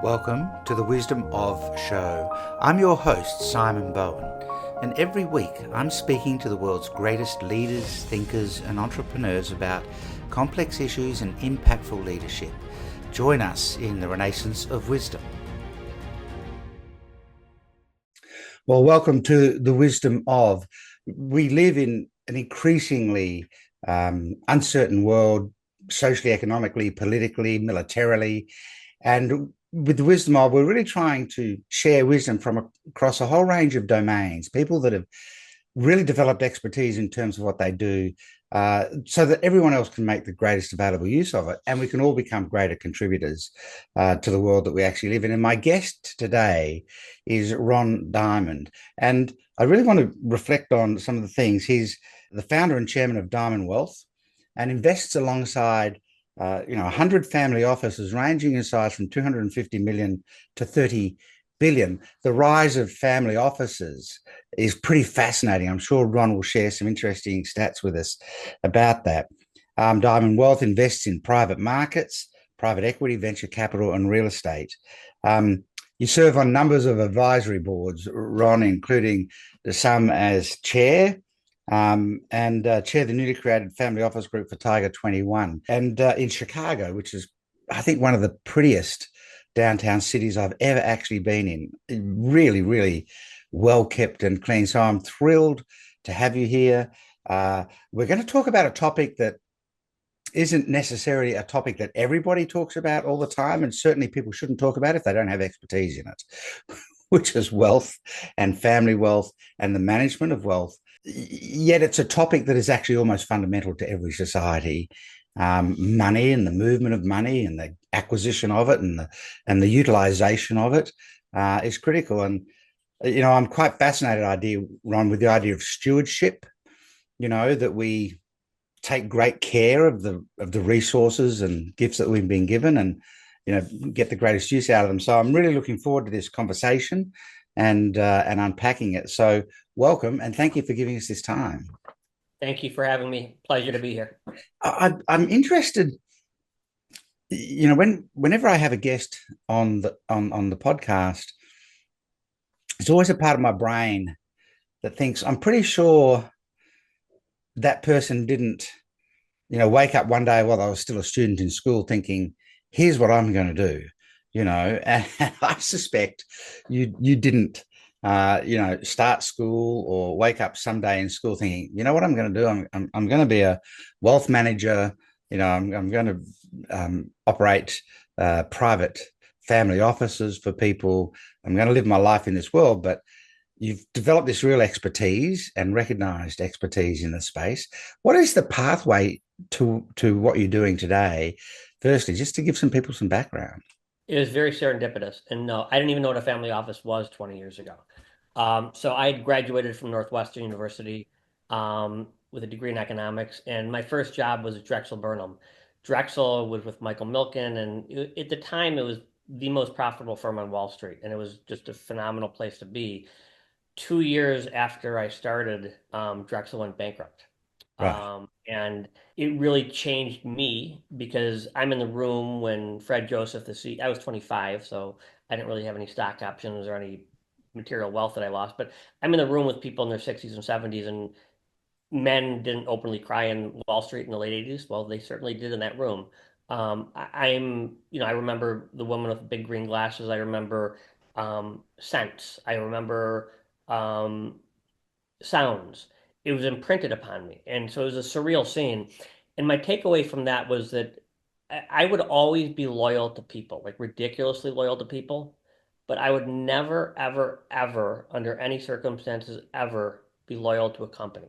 Welcome to the Wisdom of Show. I'm your host, Simon Bowen, and every week I'm speaking to the world's greatest leaders, thinkers, and entrepreneurs about complex issues and impactful leadership. Join us in the Renaissance of Wisdom. Well, welcome to the Wisdom of. We live in an increasingly uncertain world, socially, economically, politically, militarily, and with the wisdom of, we're really trying to share wisdom from across a whole range of domains, people that have really developed expertise in terms of what they do, so that everyone else can make the greatest available use of it, and we can all become greater contributors to the world that we actually live in. And my guest today is Ron Diamond, and I really want to reflect on some of the things. He's the founder and chairman of Diamond Wealth and invests alongside 100 family offices ranging in size from 250 million to 30 billion. The rise of family offices is pretty fascinating. I'm sure Ron will share some interesting stats with us about that. Diamond Wealth invests in private markets, private equity, venture capital, and real estate. You serve on numbers of advisory boards, Ron, including some as chair, and chair the newly created family office group for Tiger 21. And in Chicago, which is, I think, one of the prettiest downtown cities I've ever actually been in. Really, really well kept and clean. So I'm thrilled to have you here. We're going to talk about a topic that isn't necessarily a topic that everybody talks about all the time, and certainly people shouldn't talk about if they don't have expertise in it, which is wealth and family wealth and the management of wealth. Yet it's a topic that is actually almost fundamental to every society. Money and the movement of money and the acquisition of it and the utilization of it is critical. And I'm quite fascinated, Ron, with the idea of stewardship. That we take great care of the resources and gifts that we've been given, and get the greatest use out of them. So I'm really looking forward to this conversation and unpacking it. So welcome, and thank you for giving us this time. Thank you for having me. Pleasure to be here. I'm interested, whenever I have a guest on the podcast, it's always a part of my brain that thinks, I'm pretty sure that person didn't, wake up one day while I was still a student in school thinking, here's what I'm going to do, and I suspect you didn't start school or wake up someday in school thinking, what I'm going to do? I'm going to be a wealth manager. I'm going to operate private family offices for people. I'm going to live my life in this world. But you've developed this real expertise and recognized expertise in the space. What is the pathway to what you're doing today? Firstly, just to give some people some background. It was very serendipitous. And no, I didn't even know what a family office was 20 years ago. So I graduated from Northwestern University with a degree in economics. And my first job was at Drexel Burnham. Drexel was with Michael Milken. And at the time, it was the most profitable firm on Wall Street. And it was just a phenomenal place to be. 2 years after I started, Drexel went bankrupt. Right. And it really changed me because I'm in the room when Fred Joseph, I was 25, so I didn't really have any stock options or any material wealth that I lost. But I'm in the room with people in their 60s and 70s, and men didn't openly cry in Wall Street in the late 80s. Well, they certainly did in that room. I remember the woman with big green glasses. I remember scents. I remember sounds. It was imprinted upon me. And so it was a surreal scene. And my takeaway from that was that I would always be loyal to people, like ridiculously loyal to people, but I would never, ever, ever, under any circumstances, ever be loyal to a company.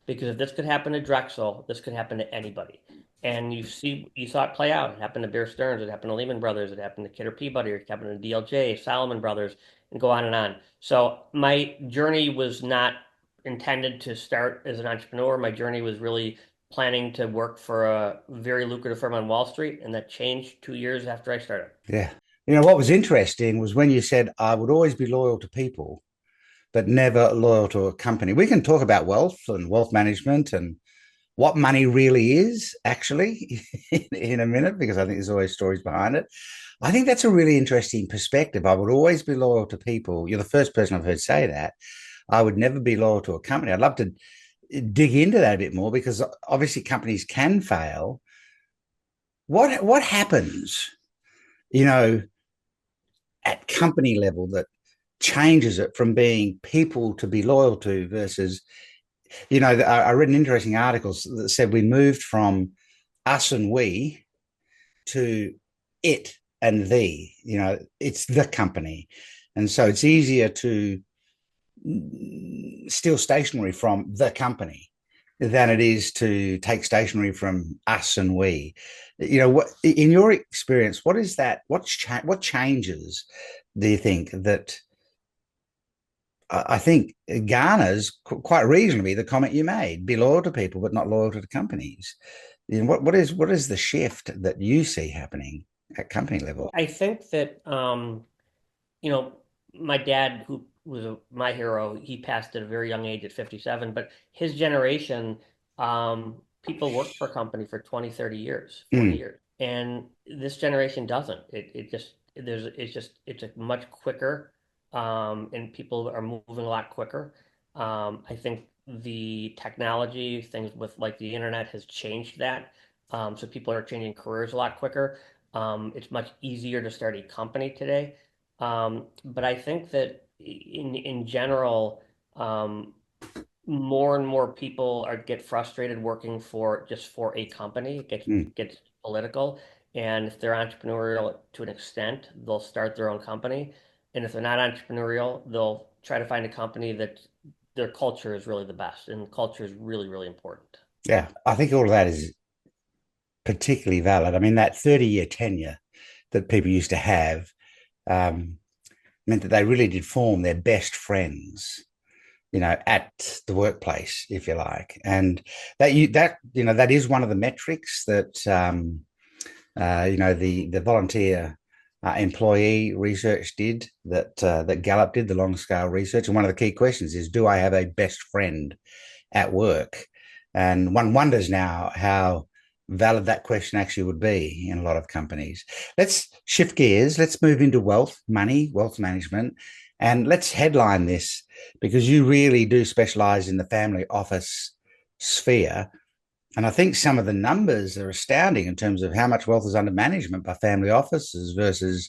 Because if this could happen to Drexel, this could happen to anybody. And you saw it play out. It happened to Bear Stearns, it happened to Lehman Brothers, it happened to Kidder Peabody, it happened to DLJ, Salomon Brothers, and go on and on. So my journey was not intended to start as an entrepreneur. My journey was really planning to work for a very lucrative firm on Wall Street, and that changed 2 years after I started. Yeah. What was interesting was when you said, I would always be loyal to people, but never loyal to a company. We can talk about wealth and wealth management and what money really is actually in a minute, because I think there's always stories behind it. I think that's a really interesting perspective. I would always be loyal to people. You're the first person I've heard say that. I would never be loyal to a company. I'd love to dig into that a bit more because obviously companies can fail. What happens, you know, at company level that changes it from being people to be loyal to versus, I read an interesting article that said we moved from us and we to it and thee. It's the company. And so it's easier to steal stationery from the company than it is to take stationery from us and we. What in your experience, what is that? What changes do you think that I think garners quite reasonably the comment you made: be loyal to people, but not loyal to the companies. What is the shift that you see happening at company level? I think that you know, my dad, who was my hero, he passed at a very young age at 57, but his generation, people worked for a company for 20, 30 years, 40 Mm, years. And this generation doesn't. It's a much quicker, and people are moving a lot quicker. I think the technology, things with like the internet has changed that. So people are changing careers a lot quicker. It's much easier to start a company today. But I think that in general, more and more people get frustrated working for a company. It mm. gets political, and if they're entrepreneurial to an extent, they'll start their own company. And if they're not entrepreneurial, they'll try to find a company that their culture is really the best, and culture is really, really important. Yeah, I think all of that is particularly valid. I mean, that 30-year tenure that people used to have um, meant that they really did form their best friends, at the workplace, if you like. And that is one of the metrics that, the volunteer employee research did, that Gallup did, the long scale research. And one of the key questions is, do I have a best friend at work? And one wonders now how valid that question actually would be in a lot of companies. Let's shift gears. Let's move into money, wealth management, and let's headline this because you really do specialize in the family office sphere. And I think some of the numbers are astounding in terms of how much wealth is under management by family offices versus,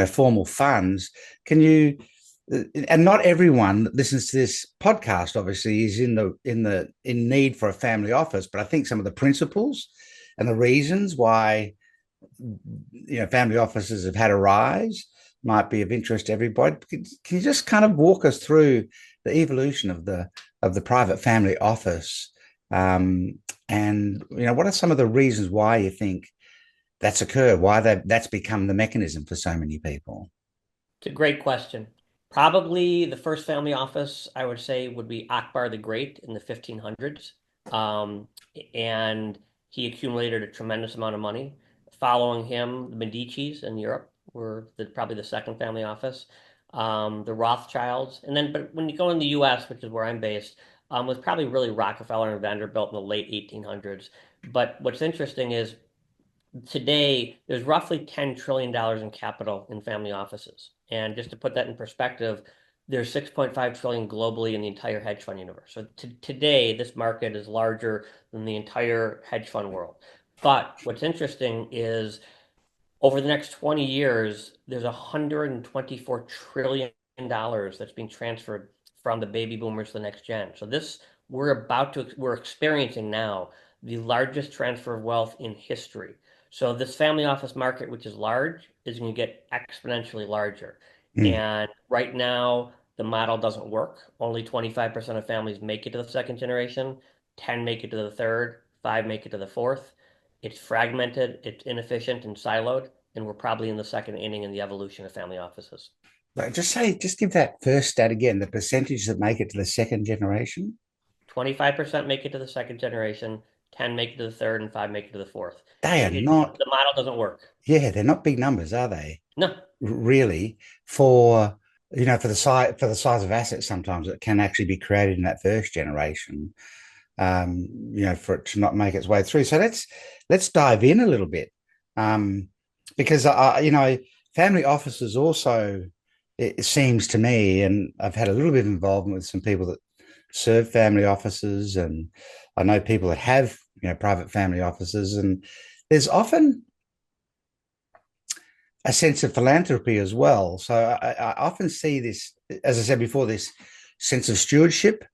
formal funds. Can you and not everyone that listens to this podcast obviously is in need for a family office, but I think some of the principles and the reasons why family offices have had a rise might be of interest to everybody. Can you just kind of walk us through the evolution of the private family office, and what are some of the reasons why you think that's occurred, why that's become the mechanism for so many people? It's a great question. Probably the first family office I would say would be Akbar the Great in the 1500s. Um, and he accumulated a tremendous amount of money. Following him, the Medicis in Europe were probably the second family office. The Rothschilds. And then, but when you go in the US, which is where I'm based, was probably really Rockefeller and Vanderbilt in the late 1800s. But what's interesting is today there's roughly $10 trillion in capital in family offices. And just to put that in perspective, there's 6.5 trillion globally in the entire hedge fund universe. So today, this market is larger than the entire hedge fund world. But what's interesting is over the next 20 years, there's $124 trillion that's being transferred from the baby boomers to the next gen. So we're experiencing now the largest transfer of wealth in history. So this family office market, which is large, is going to get exponentially larger. Mm. And right now, the model doesn't work. Only 25% of families make it to the second generation, 10 make it to the third, 5 make it to the fourth. It's fragmented, it's inefficient and siloed, and we're probably in the second inning in the evolution of family offices. Just give that first stat again, the percentage that make it to the second generation. 25% make it to the second generation, 10 make it to the third, and 5 make it to the fourth. They are not, The model doesn't work. yeah, they're not big numbers, are they? No, Really, for for the size of assets sometimes that can actually be created in that first generation, for it to not make its way through. So let's dive in a little bit. Um, because family offices also, it seems to me, and I've had a little bit of involvement with some people that serve family offices, and I know people that have private family offices, and there's often a sense of philanthropy as well. So I often see this, as I said before, this sense of stewardship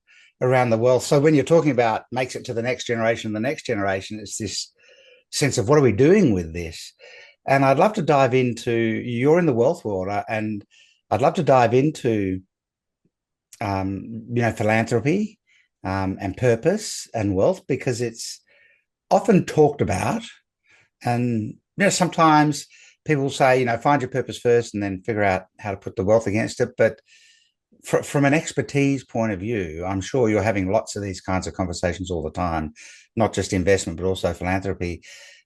around the wealth. So when you're talking about makes it to the next generation, it's this sense of what are we doing with this? And I'd love to dive into, you're in the wealth world, and I'd love to dive into, philanthropy, and purpose and wealth, because it's often talked about. And, sometimes people say, find your purpose first and then figure out how to put the wealth against it. But from an expertise point of view, I'm sure you're having lots of these kinds of conversations all the time, not just investment, but also philanthropy.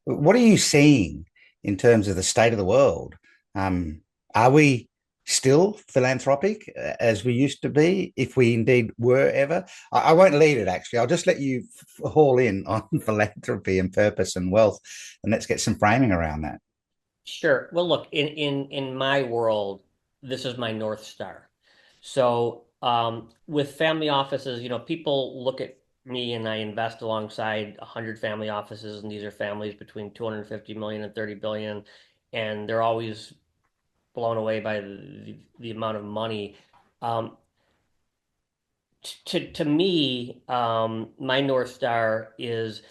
What are you seeing in terms of the state of the world? Are we still philanthropic as we used to be, if we indeed were ever? I won't lead it, actually. I'll just let you haul in on philanthropy and purpose and wealth, and let's get some framing around that. Sure. Well, look, in my world, this is my North Star. So, with family offices, people look at me and I invest alongside 100 family offices, and these are families between 250 million and 30 billion, and they're always blown away by the amount of money. Um, to me, my North Star is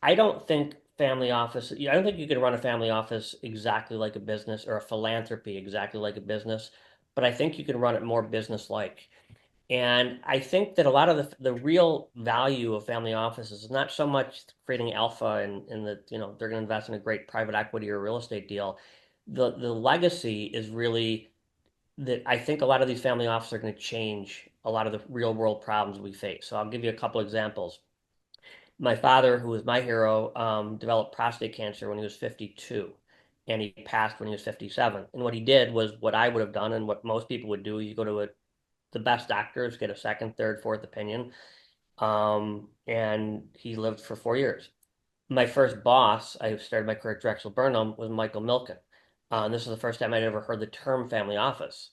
I don't think family office, I don't think you can run a family office exactly like a business or a philanthropy exactly like a business, but I think you can run it more business-like. And I think that a lot of the real value of family offices is not so much creating alpha and that, they're going to invest in a great private equity or real estate deal. The legacy is really that I think a lot of these family offices are going to change a lot of the real world problems we face. So I'll give you a couple examples. My father, who was my hero, developed prostate cancer when he was 52, and he passed when he was 57. And what he did was what I would have done, and what most people would do. You go to the best doctors, get a second, third, fourth opinion, and he lived for 4 years. My first boss, I started my career at Drexel Burnham, was Michael Milken. This is the first time I'd ever heard the term family office.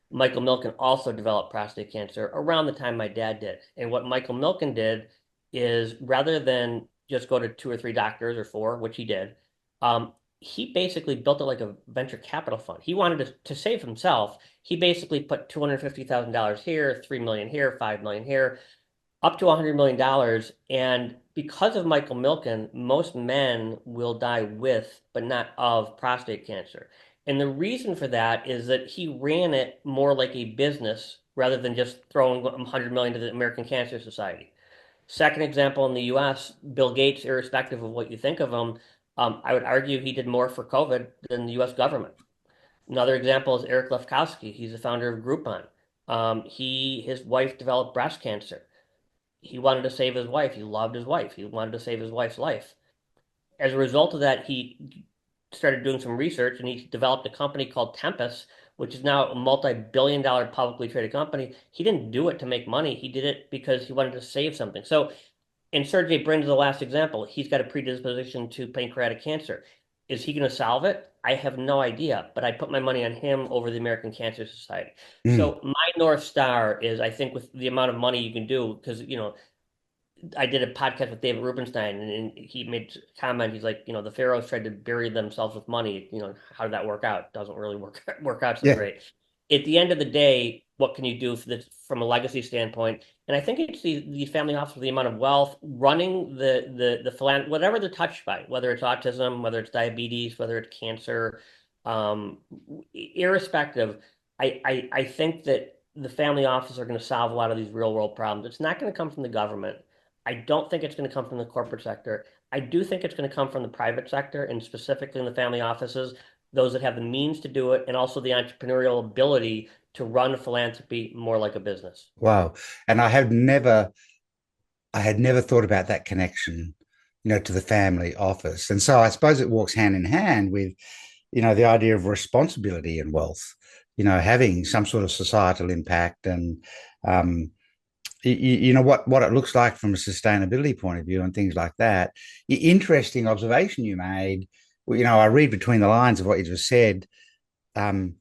Michael Milken also developed prostate cancer around the time my dad did. And what Michael Milken did is rather than just go to two or three doctors or four, which he did, he basically built it like a venture capital fund. He wanted to save himself. He basically put $250,000 here, 3 million here, 5 million here, up to $100 million. And because of Michael Milken, most men will die with, but not of, prostate cancer. And the reason for that is that he ran it more like a business rather than just throwing 100 million to the American Cancer Society. Second example in the US, Bill Gates, irrespective of what you think of him, I would argue he did more for COVID than the US government. Another example is Eric Lefkowski. He's the founder of Groupon. His wife developed breast cancer. He wanted to save his wife. He loved his wife. He wanted to save his wife's life. As a result of that, he started doing some research and he developed a company called Tempest, which is now a multi-billion-dollar publicly traded company. He didn't do it to make money. He did it because he wanted to save something. So, and Sergey Brin's the last example. He's got a predisposition to pancreatic cancer. Is he going to solve it? I have no idea, but I put my money on him over the American Cancer Society. Mm. So my North Star is, I think, with the amount of money you can do, because, I did a podcast with David Rubenstein, and he made a comment. He's like, the pharaohs tried to bury themselves with money. How did that work out? Doesn't really work out so Yeah. great. At the end of the day, what can you do from a legacy standpoint? And I think it's the family office with the amount of wealth running the whatever they're touched by, whether it's autism, whether it's diabetes, whether it's cancer, um, irrespective. I think that the family office are going to solve a lot of these real world problems. It's not going to come from the government. I don't think it's going to come from the corporate sector. I do think it's going to come from the private sector, and specifically in the family offices, those that have the means to do it and also the entrepreneurial ability to run philanthropy more like a business. Wow. And I had never thought about that connection, to the family office. And so I suppose it walks hand in hand with, the idea of responsibility and wealth, having some sort of societal impact, and what it looks like from a sustainability point of view and things like that. Interesting observation you made I read between the lines of what you just said. Um,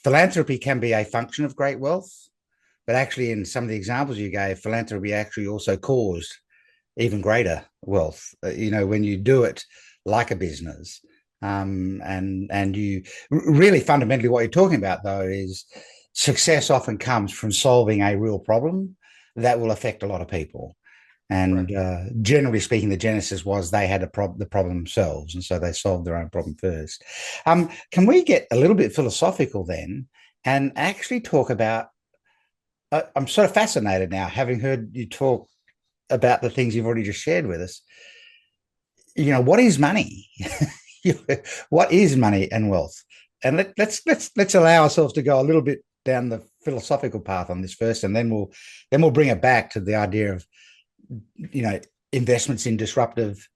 philanthropy can be a function of great wealth, but actually, in some of the examples you gave, philanthropy actually also caused even greater wealth. When you do it like a business, and you really fundamentally what you're talking about though is success often comes from solving a real problem that will affect a lot of people. And Correct. generally speaking, the genesis was they had the problem themselves, and so they solved their own problem first. Can we get a little bit philosophical then, and actually talk about? I'm sort of fascinated now, having heard you talk about the things you've already just shared with us. What is money? What is money and wealth? And let's allow ourselves to go a little bit down the philosophical path on this first, and then we'll bring it back to the idea of you know investments in disruptive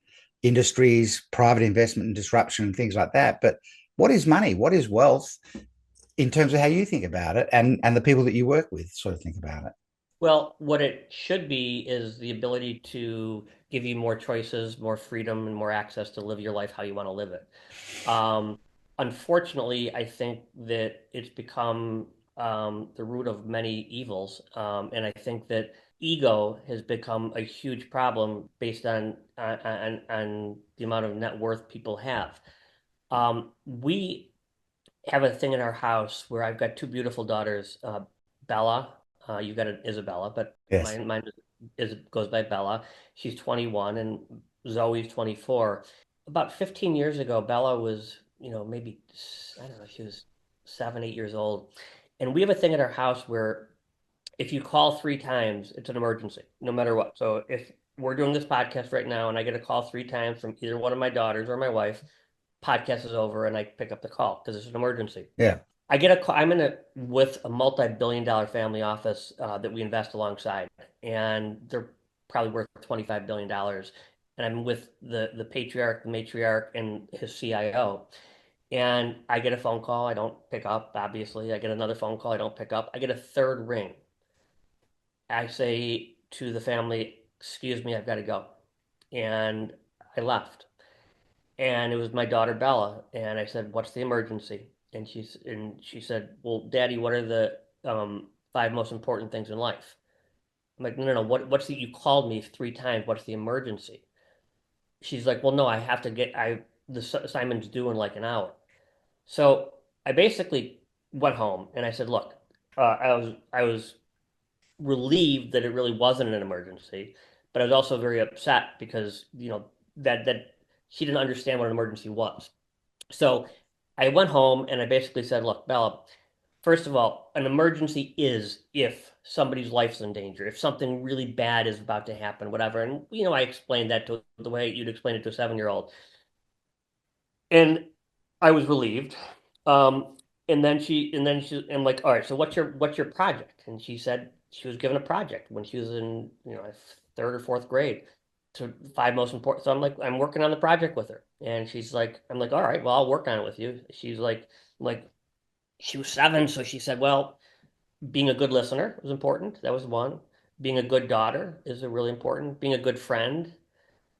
industries, private investment and disruption, and things like that. But what is money? What is wealth in terms of how you think about it, and the people that you work with sort of think about it? Well, what it should be is the ability to give you more choices, more freedom, and more access to live your life how you want to live it. Um, Unfortunately, I think that it's become the root of many evils, and I think that ego has become a huge problem based on the amount of net worth people have. We have a thing in our house where I've got two beautiful daughters, Bella. You got an Isabella, but Yes. mine is goes by Bella. She's 21 and Zoe's 24. About 15 years ago, Bella was, maybe I don't know, she was 7, 8 years old. And we have a thing at our house where if you call 3 times, it's an emergency, no matter what. So if we're doing this podcast right now and I get a call 3 times from either one of my daughters or my wife, podcast is over and I pick up the call because it's an emergency. Yeah. I get a call. I'm in a with a multi-billion-dollar family office that we invest alongside, and they're probably worth $25 billion. And I'm with the patriarch, the matriarch, and his CIO. And I get a phone call. I don't pick up, obviously. I get another phone call. I don't pick up. I get a third ring. I say to the family, "Excuse me, I've got to go." And I left. And it was my daughter Bella, and I said, "What's the emergency?" And she said, "Well, Daddy, what are the 5 most important things in life?" I'm like, "No, no, no. What's the? You called me 3 times. What's the emergency?" She's like, "Well, no, I have to get. The Simon's due in like an hour." So I basically went home and I said, "Look, I was relieved that it really wasn't an emergency, but I was also very upset because that she didn't understand what an emergency was." So I went home and I basically said, "Look, Bella, first of all, an emergency is if somebody's life's in danger, if something really bad is about to happen, whatever." And I explained that to the way you'd explain it to a 7-year-old, and I was relieved. I'm like, "All right, so what's your project?" And she said she was given a project when she was in third or fourth grade to 5 most important. So I'm working on the project with her, and I'm like, "All right, well, I'll work on it with you." She's like she was 7, so she said, "Well, being a good listener was important. That was one. Being a good daughter is a really important. Being a good friend,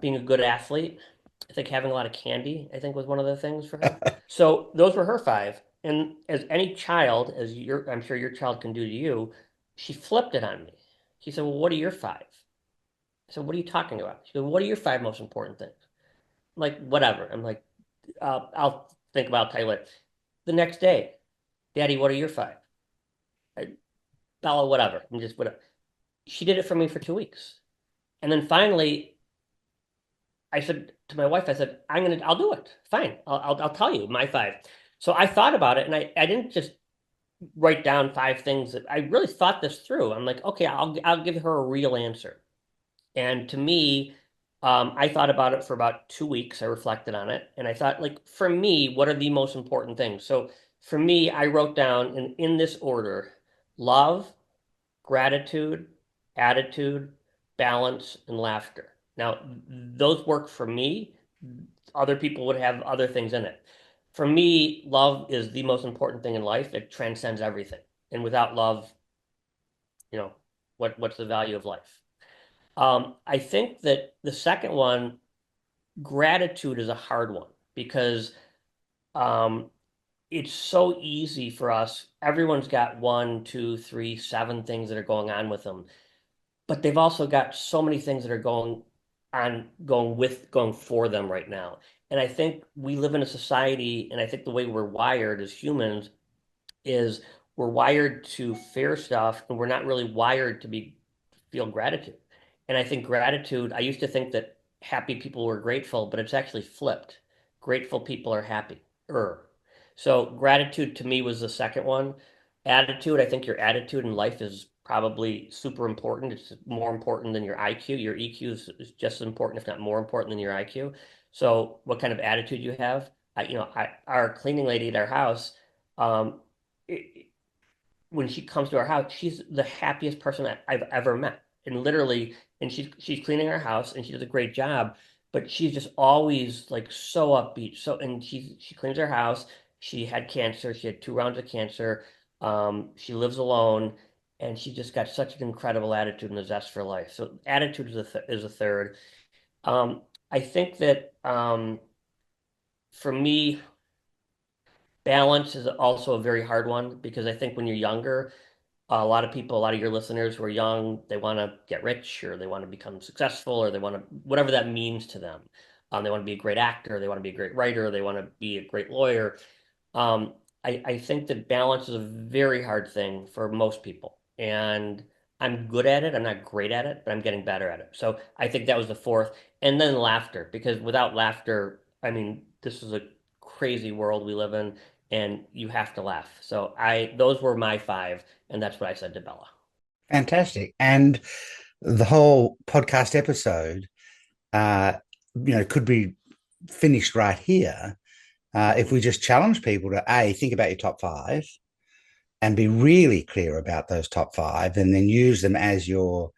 being a good athlete. I think having a lot of candy, I think, was one of the things for her." So those were her 5. And as any child, I'm sure your child can do to you, she flipped it on me. She said, "Well, what are your 5?" I said, "What are you talking about?" She goes, "What are your 5 most important things?" I'm like, "Whatever." I'm like, I'll think about it, I'll tell you later. The next day, "Daddy, what are your 5?" I, Bella, whatever. I'm just whatever. She did it for me for 2 weeks. And then finally, I said to my wife, I said, I'll do it. Fine. I'll tell you my 5. So I thought about it and I didn't just write down 5 things that I really thought this through. I'm like, okay, I'll give her a real answer. And to me, I thought about it for about 2 weeks. I reflected on it and I thought, like, for me, what are the most important things? So for me, I wrote down in this order: love, gratitude, attitude, balance, and laughter. Now, those work for me. Other people would have other things in it. For me, love is the most important thing in life. It transcends everything. And without love, you know, what's the value of life? I think that the second one, gratitude, is a hard one. because um, it's so easy for us. Everyone's got one, two, three, seven things that are going on with them, but they've also got so many things that are going for them right now. And I think we live in a society, and I think the way we're wired as humans is we're wired to fear stuff, and we're not really wired to be feel gratitude. And I think gratitude, I used to think that happy people were grateful, but it's actually flipped. Grateful people are happy. So gratitude to me was the second one. Attitude, I think your attitude in life is probably super important. It's more important than your IQ. Your EQ is just as important, if not more important than your IQ. So what kind of attitude you have? Our cleaning lady at our house, um, it, when she comes to our house, she's the happiest person I've ever met. And literally, and she's cleaning our house and she does a great job, but she's just always like so upbeat. So and she cleans her house. She had cancer. She had 2 rounds of cancer. She lives alone, and she just got such an incredible attitude and a zest for life. So attitude is a third. Um, I think that for me, balance is also a very hard one because I think when you're younger, a lot of people, a lot of your listeners who are young, they want to get rich or they want to become successful or they want to, whatever that means to them. They want to be a great actor, they want to be a great writer, they want to be a great lawyer. I think that balance is a very hard thing for most people. And I'm good at it. I'm not great at it, but I'm getting better at it. So I think that was the fourth. And then laughter, because without laughter, I mean, this is a crazy world we live in, and you have to laugh. So those were my five, and that's what I said to Bella. Fantastic. And the whole podcast episode, uh, could be finished right here if we just challenge people to think about your top five and be really clear about those top five, and then use them as your,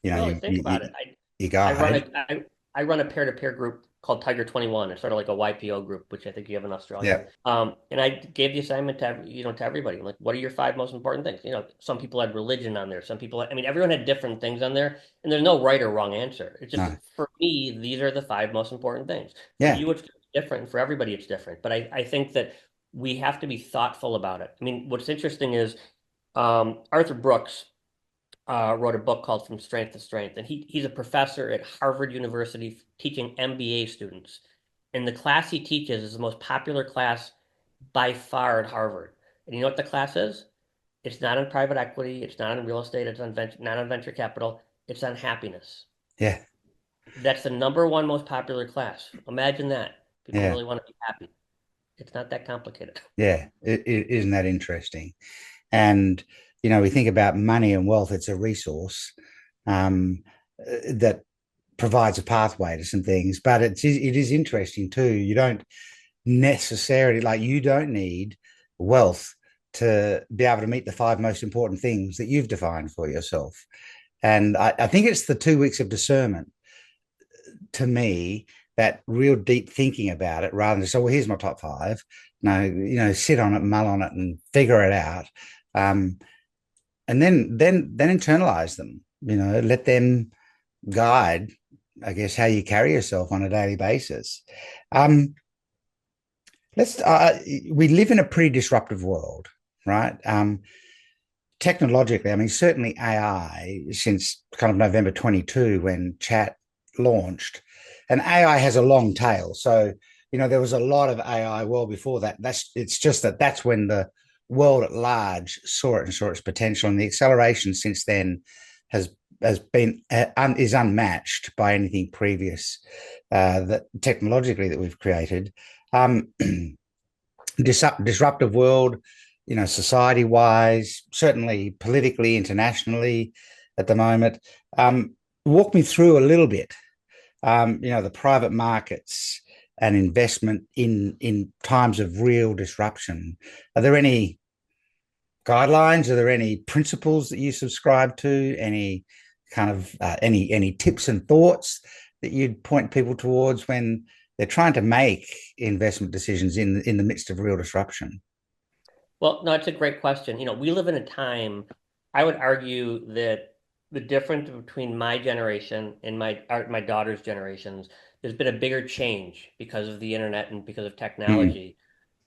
Well, think about it. your I run guide. I run a peer-to-peer group called Tiger 21. It's sort of like a YPO group, which I think you have in Australia. Yeah. And I gave the assignment to everybody. Like, what are your five most important things? Some people had religion on there. Some people, I mean, everyone had different things on there, and there's no right or wrong answer. It's just No. for me, these are the five most important things. For Yeah. you, it's different. For everybody, it's different. But I think that we have to be thoughtful about it. I mean, what's interesting is Arthur Brooks wrote a book called From Strength to Strength. And he's a professor at Harvard University teaching MBA students. And the class he teaches is the most popular class by far at Harvard. And you know what the class is? It's not on private equity, it's not on real estate, it's not on venture capital, it's on happiness. Yeah. That's the number one most popular class. Imagine that. People Yeah. really want to be happy. It's not that complicated. Yeah. Isn't that interesting? And, we think about money and wealth, it's a resource that provides a pathway to some things, but it is interesting too. You don't necessarily, like, you don't need wealth to be able to meet the five most important things that you've defined for yourself. And I think it's the 2 weeks of discernment, to me, that real deep thinking about it, rather than, so, well, here's my top five. No, sit on it, mull on it, and figure it out. And then internalize them, let them guide, I guess, how you carry yourself on a daily basis. um let's We live in a pretty disruptive world, right? Technologically, I mean, certainly AI, since kind of November 22 when chat launched, and AI has a long tail. So, there was a lot of AI well before that. It's just that's when the world at large saw it and saw its potential, and the acceleration since then has been is unmatched by anything previous that technologically that we've created. Um, Disruptive world, society wise, certainly politically, internationally at the moment. Walk me through a little bit, the private markets and investment in times of real disruption. Are there any guidelines? Are there any principles that you subscribe to? Any kind of any tips and thoughts that you'd point people towards when they're trying to make investment decisions in the midst of real disruption? Well, no, it's a great question. We live in a time, I would argue that the difference between my generation and my daughter's generations, there's been a bigger change because of the internet and because of Mm, technology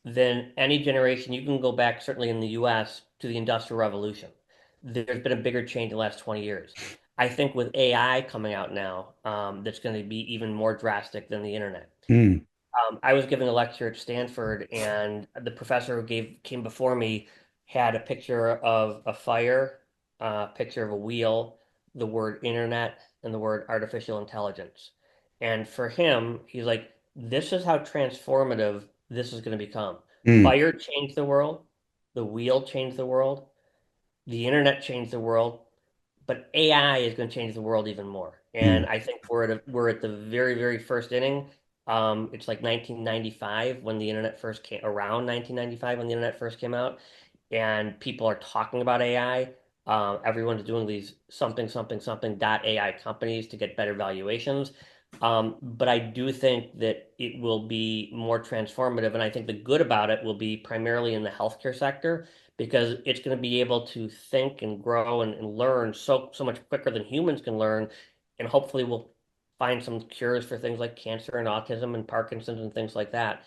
than any generation. You can go back, certainly in the US, to the Industrial Revolution. There's been a bigger change in the last 20 years. I think with AI coming out now, that's going to be even more drastic than the internet. mm, I was giving a lecture at Stanford, and the professor who came before me had a picture of a fire, a picture of a wheel, the word internet, and the word artificial intelligence. And for him, he's like, this is how transformative this is going to become. mm, Fire changed the world, the wheel changed the world, the internet changed the world, but AI is going to change the world even more. And mm. I think we're at the very, very first inning. It's like 1995 when the internet first came around 1995 when the internet first came out, and people are talking about AI. Everyone's doing these something, something, something dot AI companies to get better valuations. But I do think that it will be more transformative, and I think the good about it will be primarily in the healthcare sector because it's going to be able to think and grow and learn so much quicker than humans can learn, and hopefully we'll find some cures for things like cancer and autism and Parkinson's and things like that.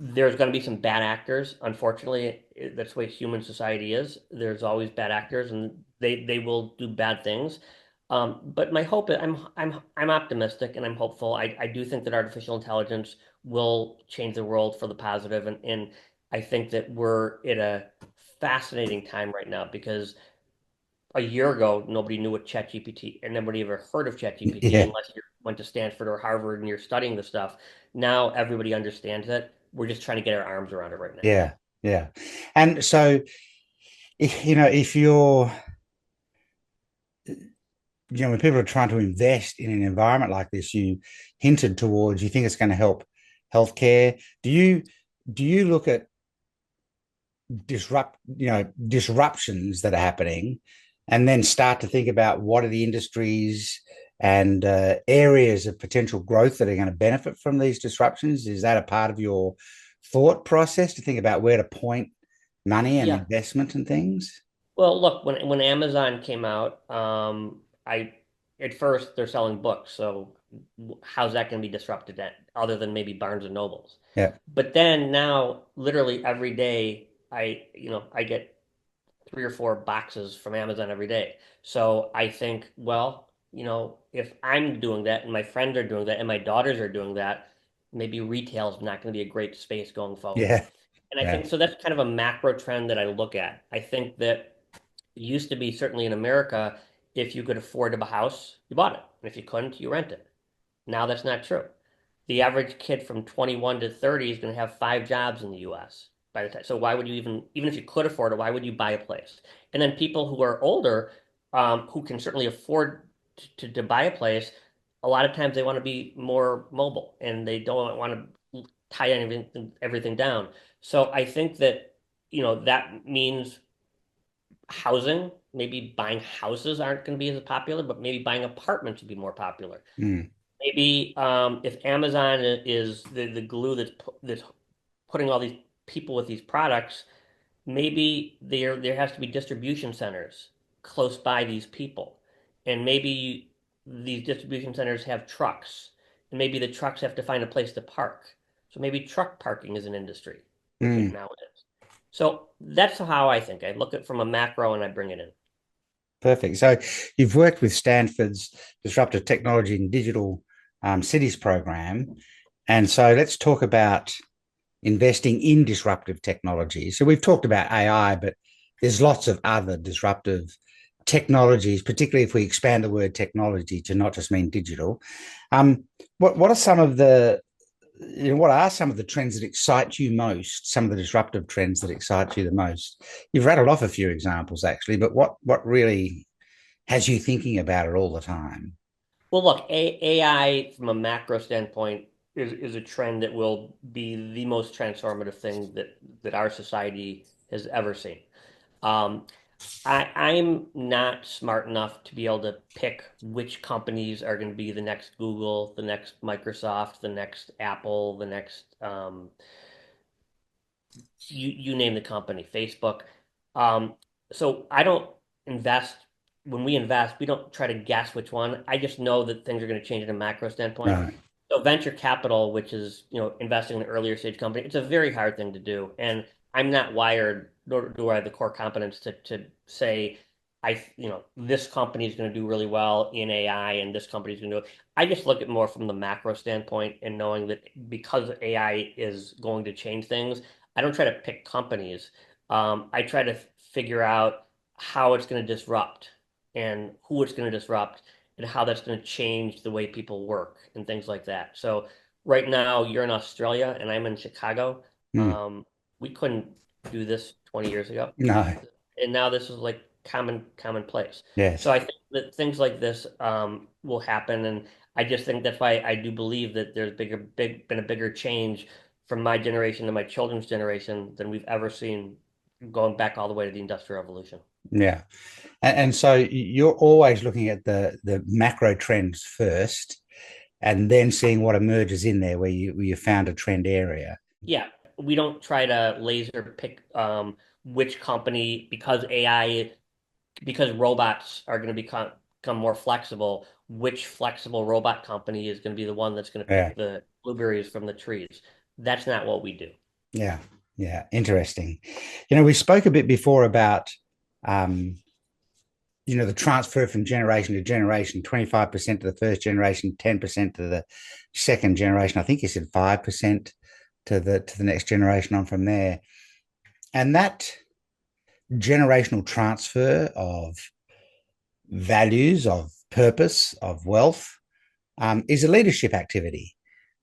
There's going to be some bad actors. Unfortunately, that's the way human society is. There's always bad actors, and they will do bad things. But my hope is I'm optimistic and I'm hopeful. I do think that artificial intelligence will change the world for the positive, and I think that we're at a fascinating time right now because a year ago, nobody knew what ChatGPT, and nobody ever heard of ChatGPT Yeah, unless you went to Stanford or Harvard and you're studying the stuff. Now everybody understands it. We're just trying to get our arms around it right now. yeah, yeah. And so, if you're, when people are trying to invest in an environment like this, you hinted towards you think it's going to help healthcare. Do you look at disruptions that are happening, and then start to think about what are the industries and areas of potential growth that are going to benefit from these disruptions? Is that a part of your thought process to think about where to point money and Yeah. investment and things? Well, look, when Amazon came out, I at first they're selling books, so how's that going to be disrupted at, other than maybe Barnes and Nobles? Yeah. But then now, literally every day, I get 3 or 4 boxes from Amazon every day. So I think, well, if I'm doing that and my friends are doing that and my daughters are doing that, maybe retail is not going to be a great space going forward. Yeah. And I Yeah. think so that's kind of a macro trend that I look at. I think that it used to be, certainly in America, if you could afford to buy a house, you bought it. And if you couldn't, you rent it. Now that's not true. The average kid from 21 to 30 is going to have 5 jobs in the US by the time. So why would you even if you could afford it, why would you buy a place? And then people who are older, who can certainly afford to buy a place, a lot of times they want to be more mobile and they don't want to tie everything down. So I think that, that means housing, maybe buying houses aren't going to be as popular, but maybe buying apartments would be more popular. Mm, Maybe if Amazon is the glue that's putting all these people with these products, maybe there has to be distribution centers close by these people, and maybe these distribution centers have trucks, and maybe the trucks have to find a place to park. So maybe truck parking is an industry, which it mm. now is. So that's how I think. I look at it from a macro and I bring it in. Perfect. So you've worked with Stanford's Disruptive Technology and Digital Cities program. And so let's talk about investing in disruptive technology. So we've talked about AI, but there's lots of other disruptive technologies, particularly if we expand the word technology to not just mean digital. Um, what are some of the what are some of the trends that excite you most? Some of the disruptive trends that excite you the most? You've rattled off a few examples actually, but what really has you thinking about it all the time? Well, look, AI from a macro standpoint is a trend that will be the most transformative thing that our society has ever seen. Um, I'm not smart enough to be able to pick which companies are going to be the next Google, the next Microsoft, the next Apple, the next you name the company, Facebook. Um, so I don't invest when we invest, we don't try to guess which one. I just know that things are going to change in a macro standpoint. Right. So venture capital, which is, investing in an earlier stage company, it's a very hard thing to do. And I'm not wired, nor do I have the core competence to say, this company is going to do really well in AI and this company is going to do it. I just look at more from the macro standpoint and knowing that because AI is going to change things, I don't try to pick companies. I try to figure out how it's going to disrupt and who it's going to disrupt and how that's going to change the way people work and things like that. So right now you're in Australia and I'm in Chicago. Mm. We couldn't do this 20 years ago. No. And now this is like commonplace. So Yes. I think that things like this will happen, and I just think that's why I do believe that there's been a bigger change from my generation to my children's generation than we've ever seen, going back all the way to the Industrial Revolution. Yeah. And so you're always looking at the macro trends first, and then seeing what emerges in there where you found a trend area. Yeah, we don't try to laser pick which company because robots are going to become more flexible, which flexible robot company is going to be the one that's going to Yeah. pick the blueberries from the trees. That's not what we do. Yeah. Yeah. Interesting. We spoke a bit before about um, the transfer from generation to generation, 25% to the first generation, 10% to the second generation. I think you said 5% to the next generation on from there. And that generational transfer of values, of purpose, of wealth is a leadership activity.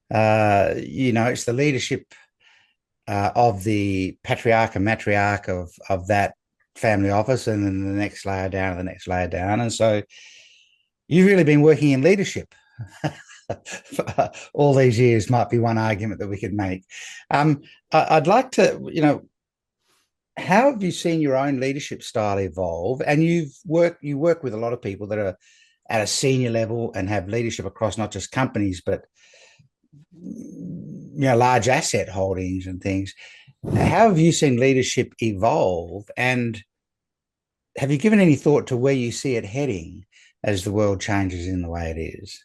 It's the leadership of the patriarch and matriarch of that family office, and then the next layer down and the next layer down. And so you've really been working in leadership for all these years, might be one argument that we could make. I'd like to, how have you seen your own leadership style evolve? And you work with a lot of people that are at a senior level and have leadership across not just companies, but large asset holdings and things. How have you seen leadership evolve, and have you given any thought to where you see it heading as the world changes in the way it is?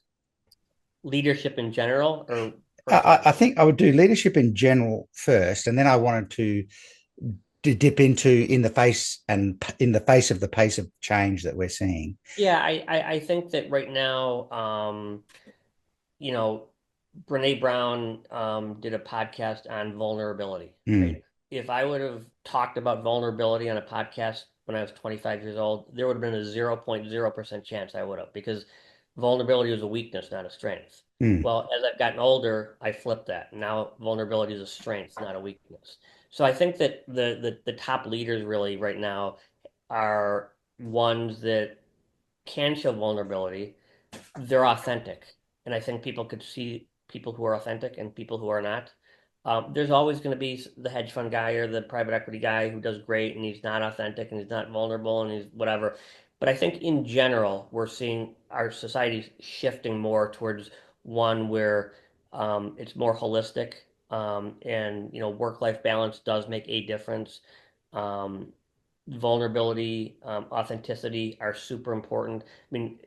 Leadership in general or I personally? think I would do leadership in general first, and then I wanted to dip into in the face of the pace of change that we're seeing. Yeah, I think that right now, you know, Brene Brown did a podcast on vulnerability, Mm, right? If I would have talked about vulnerability on a podcast when I was 25 years old, there would have been a 0.0% chance I would have, because vulnerability was a weakness, not a strength. mm, Well, as I've gotten older, I flipped that. Now vulnerability is a strength, not a weakness. So I think that the top leaders really right now are ones that can show vulnerability. They're authentic. And I think people could see people who are authentic and people who are not. There's always going to be the hedge fund guy or the private equity guy who does great and he's not authentic and he's not vulnerable and he's whatever. But I think in general, we're seeing our society shifting more towards one where it's more holistic, and work-life balance does make a difference. Um, Vulnerability, authenticity are super important. I mean,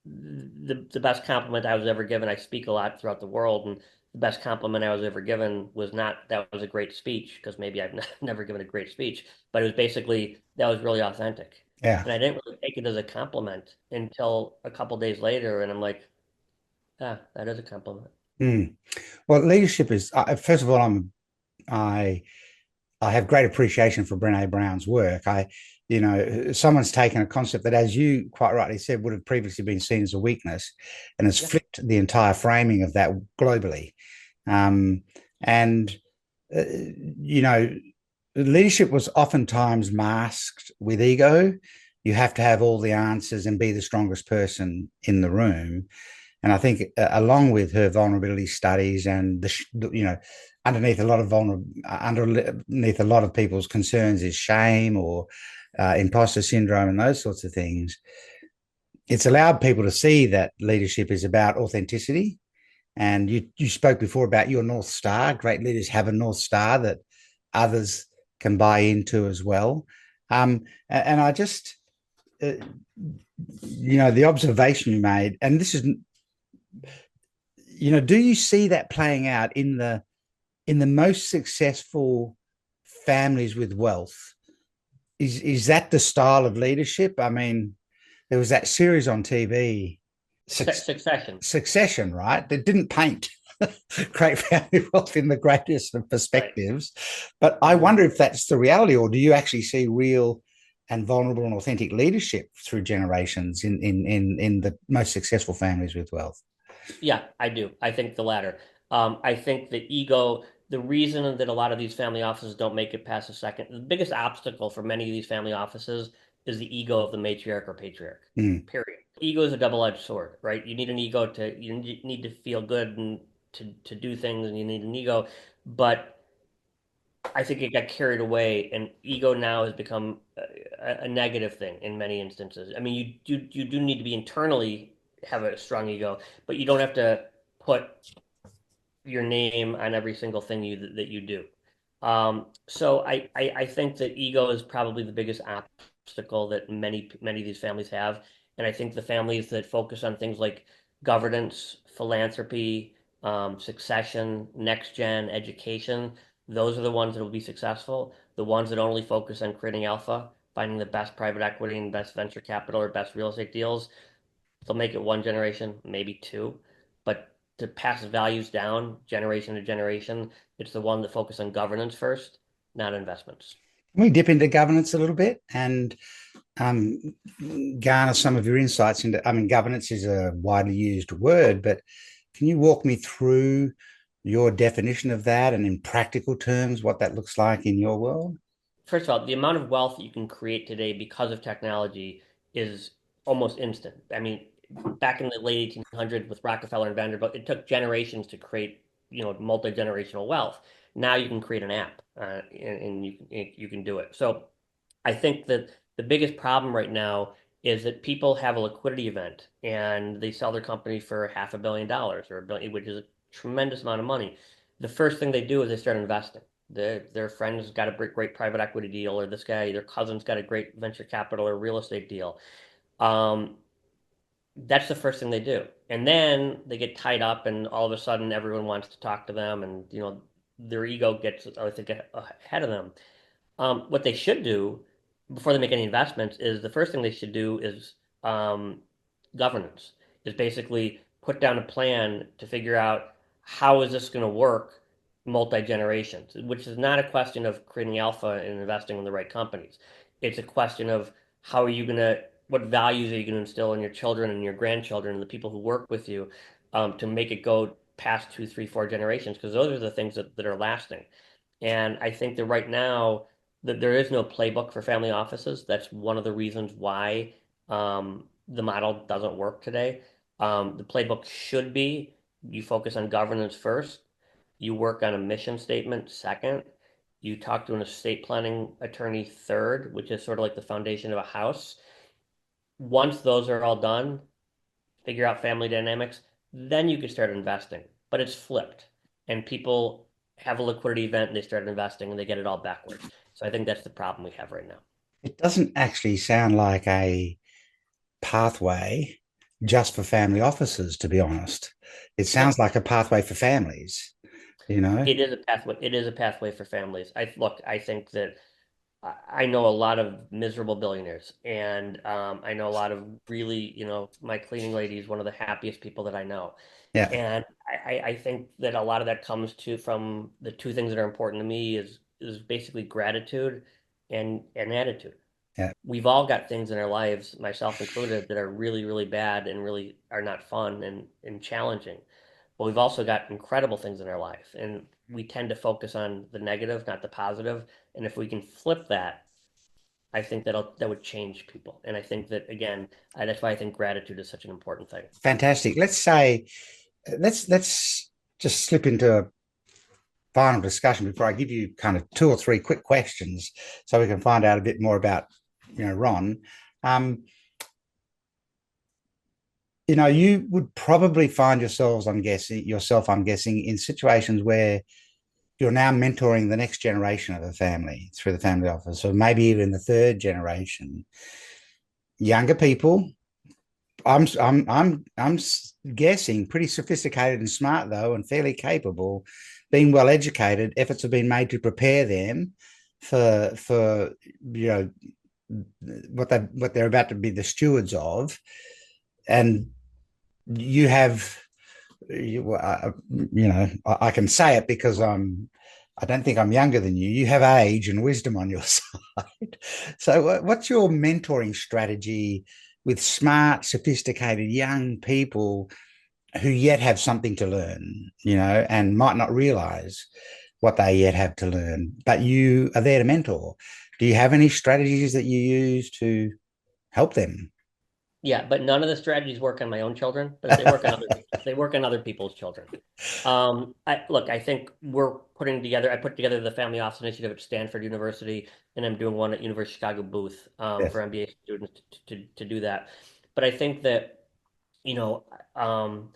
the best compliment I was ever given, I speak a lot throughout the world, and the best compliment I was ever given was not that was a great speech, because maybe I've never given a great speech, but it was basically that was really authentic. yeah. And I didn't really take it as a compliment until a couple days later, and I'm like, ah, that is a compliment. Mm. Well, leadership is first of all, I I have great appreciation for Brene Brown's work. Someone's taken a concept that, as you quite rightly said, would have previously been seen as a weakness, and has Yeah. flipped the entire framing of that globally. Um, and uh, you know, leadership was oftentimes masked with ego. You have to have all the answers and be the strongest person in the room. And I think, along with her vulnerability studies and underneath underneath a lot of people's concerns is shame or imposter syndrome and those sorts of things. It's allowed people to see that leadership is about authenticity. And you spoke before about your North Star. Great leaders have a North Star that others can buy into as well. And I just the observation you made, and this is, do you see that playing out in the most successful families with wealth? Is that the style of leadership? I mean, there was that series on TV, Succession. Succession, right? That didn't paint great family wealth in the greatest of Right. perspectives. But I wonder if that's the reality, or do you actually see real and vulnerable and authentic leadership through generations in the most successful families with wealth? Yeah, I do. I think the latter. I think the ego, the reason that a lot of these family offices don't make it past the second, the biggest obstacle for many of these family offices is the ego of the matriarch or patriarch. Mm. Period. Ego is a double-edged sword, right? You need an ego you need to feel good and to do things, and you need an ego. But I think it got carried away, and ego now has become a negative thing in many instances. I mean, you do need to be internally have a strong ego, but you don't have to put your name on every single thing that you do. So I think that ego is probably the biggest obstacle that many of these families have, and I think the families that focus on things like governance, philanthropy, succession, next gen education, those are the ones that will be successful. The ones that only focus on creating alpha, finding the best private equity and best venture capital or best real estate deals, they'll make it one generation, maybe two, but to pass values down generation to generation, it's the one that focus on governance first, not investments. Can we dip into governance a little bit and um, garner some of your insights into? I mean, governance is a widely used word, but can you walk me through your definition of that and in practical terms what that looks like in your world? First of all, the amount of wealth that you can create today because of technology is almost instant. I mean, back in the late 1800s with Rockefeller and Vanderbilt, it took generations to create, multi-generational wealth. Now you can create an app, and you can do it. So I think that the biggest problem right now is that people have a liquidity event and they sell their company for $500 million or $1 billion, which is a tremendous amount of money. The first thing they do is they start investing. Their friend's got a great private equity deal, or this guy, their cousin's got a great venture capital or real estate deal. Um, that's the first thing they do. And then they get tied up, and all of a sudden everyone wants to talk to them, and their ego gets, I think, ahead of them. What they should do before they make any investments is the first thing they should do is governance. Is basically put down a plan to figure out how is this going to work multi generations, which is not a question of creating alpha and investing in the right companies. It's a question of how are you going to, what values are you going to instill in your children and your grandchildren and the people who work with you, to make it go past two, three, four generations, because those are the things that are lasting. And I think that right now that there is no playbook for family offices. That's one of the reasons why the model doesn't work today. The playbook should be you focus on governance first, you work on a mission statement second, you talk to an estate planning attorney third, which is sort of like the foundation of a house. Once those are all done, figure out family dynamics, then you can start investing. But it's flipped, and people have a liquidity event and they start investing and they get it all backwards. So I think that's the problem we have right now. It doesn't actually sound like a pathway just for family offices, to be honest. It No, sounds like a pathway for families, you know? it is a pathway. It is a pathway for families. I think that I know a lot of miserable billionaires, and I know a lot of really, my cleaning lady is one of the happiest people that I know. Yeah, And I think that a lot of that comes from the two things that are important to me is basically gratitude and attitude. yeah. We've all got things in our lives, myself included, that are really, really bad and really are not fun and challenging. But we've also got incredible things in our life, and we tend to focus on the negative, not the positive. And if we can flip that, I think that would change people. And I think that again, that's why I think gratitude is such an important thing. Fantastic. Let's say let's just slip into a final discussion before I give you kind of two or three quick questions so we can find out a bit more about, Ron. Um, you would probably find I'm guessing, in situations where you're now mentoring the next generation of a family through the family office, or maybe even the third generation. younger people. I'm guessing pretty sophisticated and smart though, and fairly capable, being well educated. Efforts have been made to prepare them for you know what they're about to be the stewards of, and you have I can say it because I don't think I'm younger than you. You have age and wisdom on your side. So, what's your mentoring strategy with smart, sophisticated young people who yet have something to learn, and might not realize what they yet have to learn, but you are there to mentor? Do you have any strategies that you use to help them? Yeah, but none of the strategies work on my own children, but they work on other people's children. I think I put together the Family Office Initiative at Stanford University, and I'm doing one at University of Chicago Booth Yes. for MBA students to do that. But I think that, you know, um,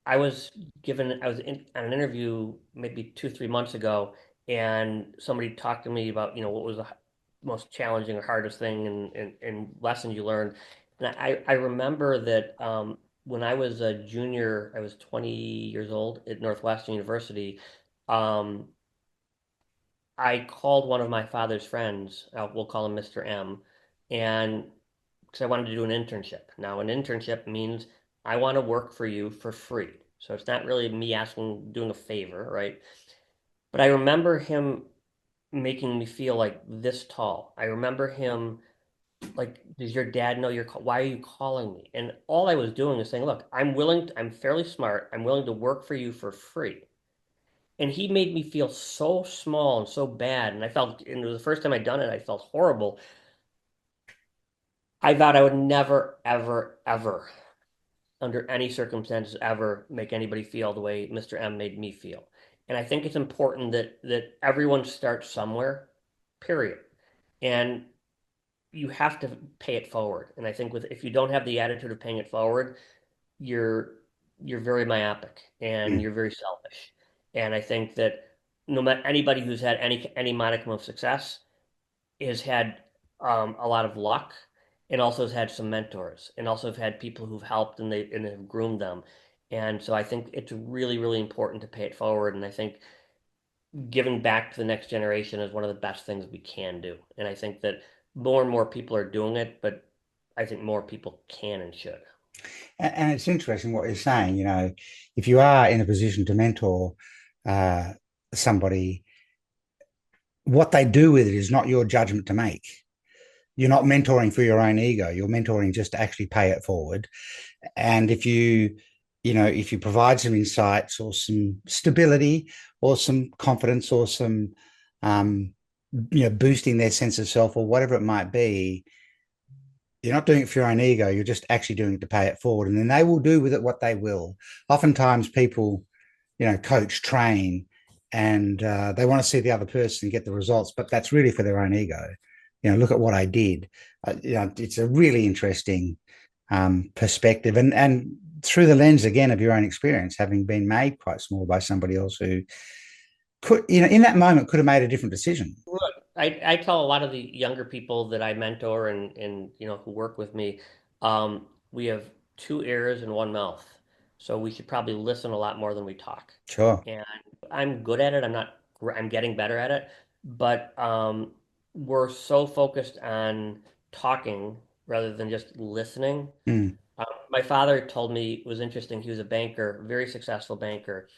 I was on an interview maybe 2, 3 months ago, and somebody talked to me about, what was the most challenging or hardest thing and lessons you learned. And I remember that when I was a junior, I was 20 years old at Northwestern University. Um, I called one of my father's friends, we'll call him Mr. M, and because I wanted to do an internship. Now, an internship means I want to work for you for free. So it's not really me doing a favor, right? But I remember him making me feel like this tall. I remember him like, does your dad know why are you calling me? And all I was doing is saying, look, I'm fairly smart. I'm willing to work for you for free. And he made me feel so small and so bad. And it was the first time I'd done it. I felt horrible. I vowed I would never, ever, ever, under any circumstances, ever make anybody feel the way Mr. M made me feel. And I think it's important that everyone starts somewhere, period. And you have to pay it forward. And I think if you don't have the attitude of paying it forward, you're you're very myopic and Mm. you're very selfish. And I think that no matter anybody who's had any modicum of success has had a lot of luck, and also has had some mentors, and also have had people who've helped and have groomed them. And so I think it's really, really important to pay it forward. And I think giving back to the next generation is one of the best things we can do. And I think that more and more people are doing it, but I think more people can and should. And it's interesting what you're saying. If you are in a position to mentor uh, somebody, what they do with it is not your judgment to make. You're not mentoring for your own ego. You're mentoring just to actually pay it forward. And if you provide some insights or some stability or some confidence or some, um, boosting their sense of self or whatever it might be, you're not doing it for your own ego. You're just actually doing it to pay it forward. And then they will do with it what they will. Oftentimes people, coach, train, and they want to see the other person get the results, but that's really for their own ego. Look at what I did. It's a really interesting perspective, and through the lens again of your own experience, having been made quite small by somebody else who could, in that moment, could have made a different decision. Look, I tell a lot of the younger people that I mentor and who work with me, we have two ears and one mouth. So we should probably listen a lot more than we talk. Sure. And I'm good at it. I'm getting better at it. But we're so focused on talking rather than just listening. Mm, My father told me it was interesting. He was a banker, very successful banker,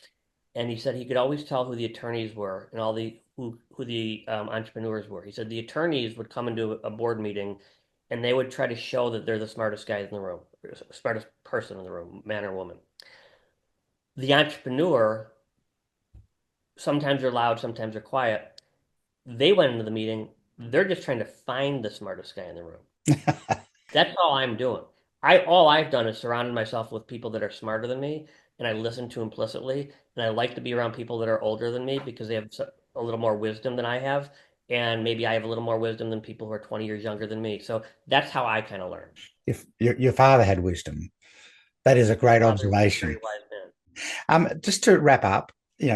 and he said he could always tell who the attorneys were and all the who the entrepreneurs were. He said the attorneys would come into a board meeting, and they would try to show that they're the smartest guys in the room, smartest person in the room, man or woman. The entrepreneur, sometimes they're loud, sometimes they're quiet. They went into the meeting. They're just trying to find the smartest guy in the room. That's all I'm doing. All I've done is surrounded myself with people that are smarter than me, and I listen to implicitly. And I like to be around people that are older than me because they have a little more wisdom than I have, and maybe I have a little more wisdom than people who are 20 years younger than me. So that's how I kind of learn. if your father had wisdom, that is a My great father was a very observation. wise man. Just to wrap up,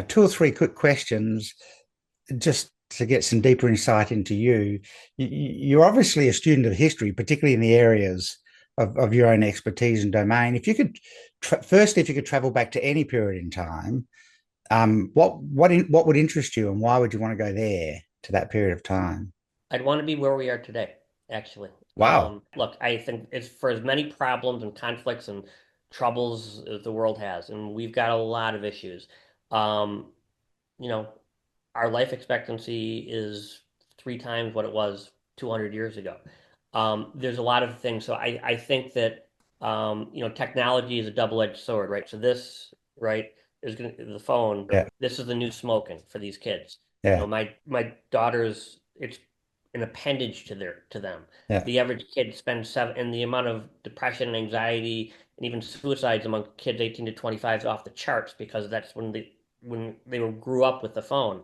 two or three quick questions, just to get some deeper insight into you. You're obviously a student of history, particularly in the areas of your own expertise and domain. If you could, firstly, if you could travel back to any period in time, what would interest you, and why would you want to go there to that period of time? I'd want to be where we are today, actually. Wow. Look, I think it's for as many problems and conflicts and troubles as the world has, and we've got a lot of issues. Um, you know, our life expectancy is three times what it was 200 years ago. There's a lot of things. So I think that, technology is a double-edged sword, right? So this, right, is going to, the phone, Yeah. this is the new smoking for these kids. Yeah. My daughters, it's an appendage to them. Yeah. The average kid spends seven, and the amount of depression and anxiety and even suicides among kids 18 to 25 is off the charts because that's when they grew up with the phone.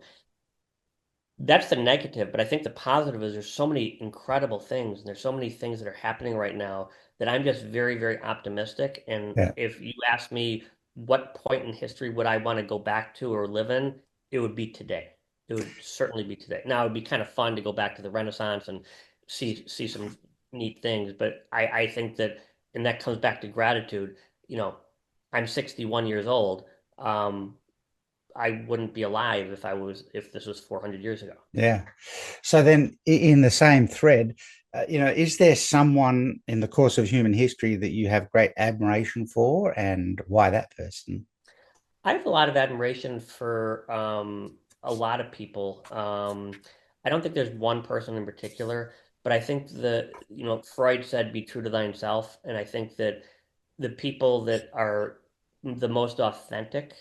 That's the negative, but I think the positive is there's so many incredible things, and there's so many things that are happening right now that I'm just very, very optimistic. And Yeah. if you ask me what point in history would I want to go back to or live in, it would be today. It would certainly be today. Now, it would be kind of fun to go back to the Renaissance and see some neat things, but I think that, and that comes back to gratitude. You know, I'm 61 years old. I wouldn't be alive if this was 400 years ago. Yeah. So then, in the same thread, is there someone in the course of human history that you have great admiration for, and why that person? I have a lot of admiration for a lot of people. I don't think there's one person in particular, but I think Freud said, "Be true to thyself," and I think that the people that are the most authentic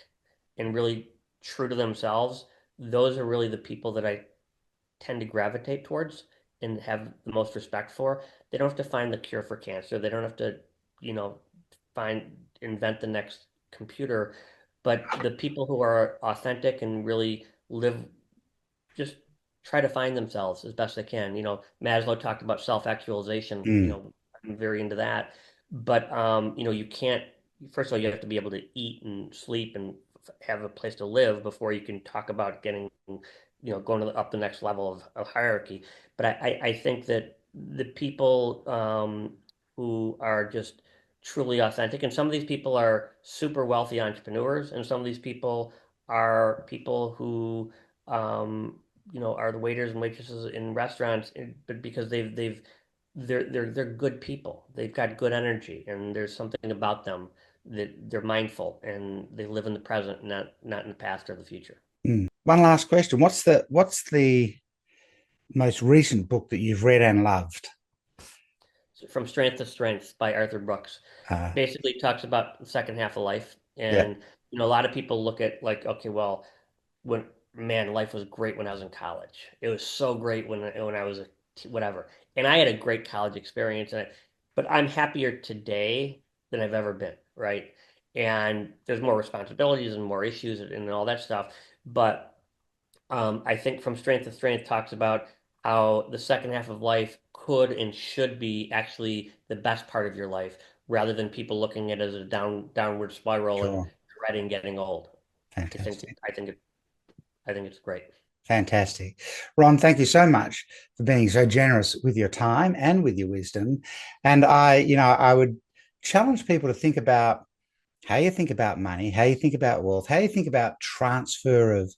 and really true to themselves, those are really the people that I tend to gravitate towards and have the most respect for. They don't have to find the cure for cancer. They don't have to, you know, invent the next computer. But the people who are authentic and really live, just try to find themselves as best they can. Maslow talked about self-actualization. Mm, I'm very into that. But you can't. First of all, you have to be able to eat and sleep and have a place to live before you can talk about getting, going up the next level of hierarchy. But I think that the people who are just truly authentic, and some of these people are super wealthy entrepreneurs, and some of these people are people who are the waiters and waitresses in restaurants, but because they're good people. They've got good energy, and there's something about them that they're mindful and they live in the present, not in the past or the future. mm. One last question: what's the most recent book that you've read and loved? So From Strength to Strength by Arthur Brooks Uh, basically talks about the second half of life. yeah, And, a lot of people look at like, okay, well, when man, life was great when I was in college. It was so great when I was whatever. And I had a great college experience, but I'm happier today than I've ever been, right? And there's more responsibilities and more issues and all that stuff. But I think From Strength to Strength talks about how the second half of life could and should be actually the best part of your life, rather than people looking at it as a downward spiral and sure. dreading getting old. I think Fantastic. I think it I think it's great. Fantastic. Ron, thank you so much for being so generous with your time and with your wisdom. And I would challenge people to think about how you think about money, how you think about wealth, how you think about transfer of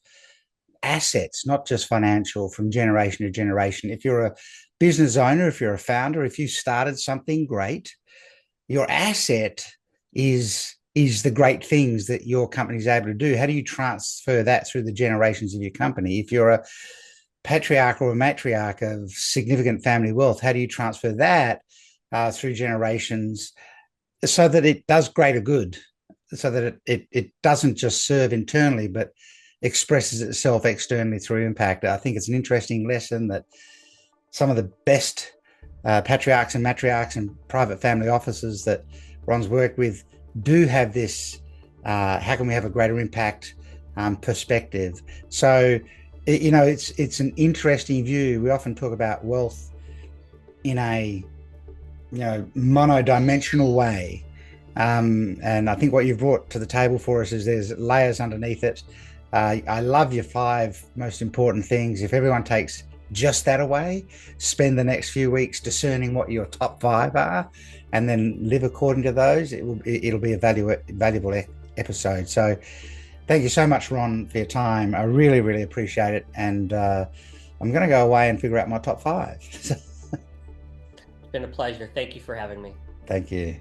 assets, not just financial, from generation to generation. If you're a business owner, if you're a founder, if you started something great, your asset is the great things that your company is able to do. How do you transfer that through the generations of your company? If you're a patriarch or a matriarch of significant family wealth, how do you transfer that through generations so that it does greater good, so that it doesn't just serve internally, but expresses itself externally through impact? I think it's an interesting lesson that some of the best patriarchs and matriarchs and private family offices that Ron's worked with do have this how can we have a greater impact perspective. So it's an interesting view. We often talk about wealth in a monodimensional way, and I think what you've brought to the table for us is there's layers underneath it. I love your five most important things. If everyone takes just that away, spend the next few weeks discerning what your top five are, and then live according to those. It'll be a valuable episode. So, thank you so much, Ron, for your time. I really, really appreciate it, and I'm going to go away and figure out my top five. It's been a pleasure. Thank you for having me. Thank you.